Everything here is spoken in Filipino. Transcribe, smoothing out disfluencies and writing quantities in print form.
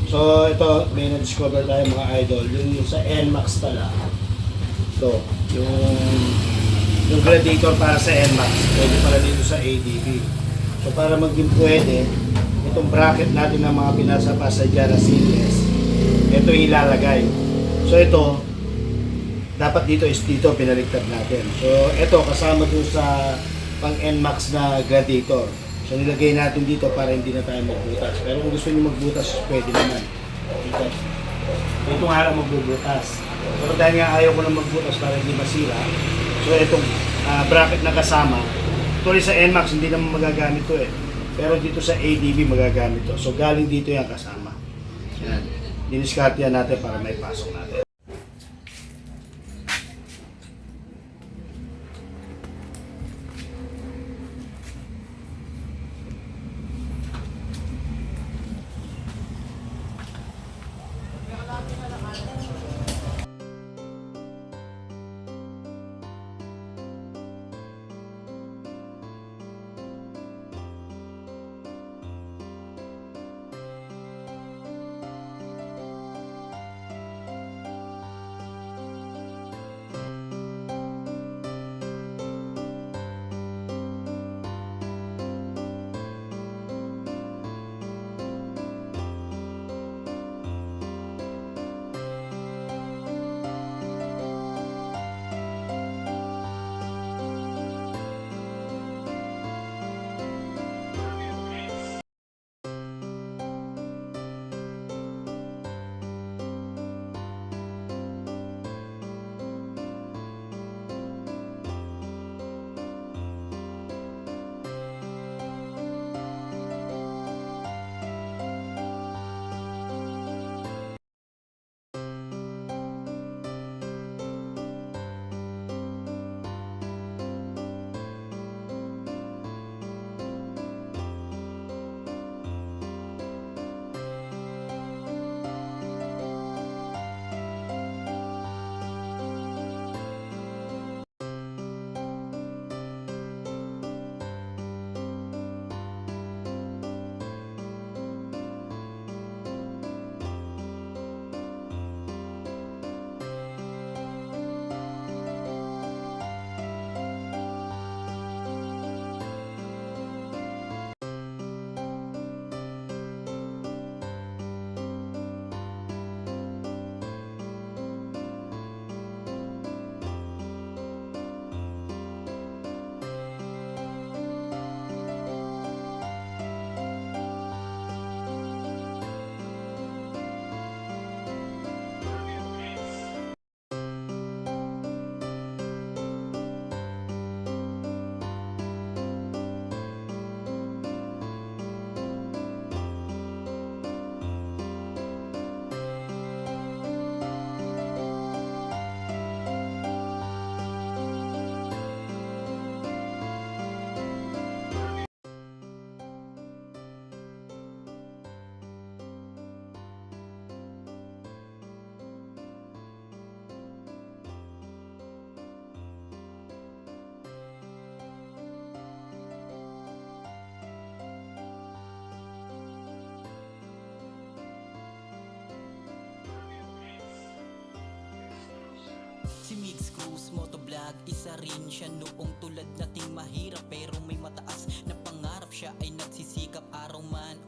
So ito, may na-discover tayo mga idol, yung sa NMAX pala. Ito, yung gladiator para sa NMAX, pwede pala dito sa ADB. So para maging pwede, itong bracket natin ng mga pinasapasadya na seamless, ito yung ilalagay. So ito, dapat dito is dito, pinaliktad natin. So ito, kasama dun sa pang NMAX na gladiator. So nilagay natin dito para hindi na tayo magbutas. Pero kung gusto niyo magbutas, pwede naman. Ito nga lang magbubutas. Pero dahil nga ayaw ko na magbutas para hindi masira, so itong bracket na kasama, tuloy sa NMAX hindi naman magagamit to eh. Pero dito sa ADB magagamit to. So galing dito yung kasama. Yan. Diniskarte yan natin para may pasok natin. Si Migs Cruz Motovlog, isa rin siya noong tulad nating mahirap pero may mataas na pangarap. Siya ay nagsisikap araw man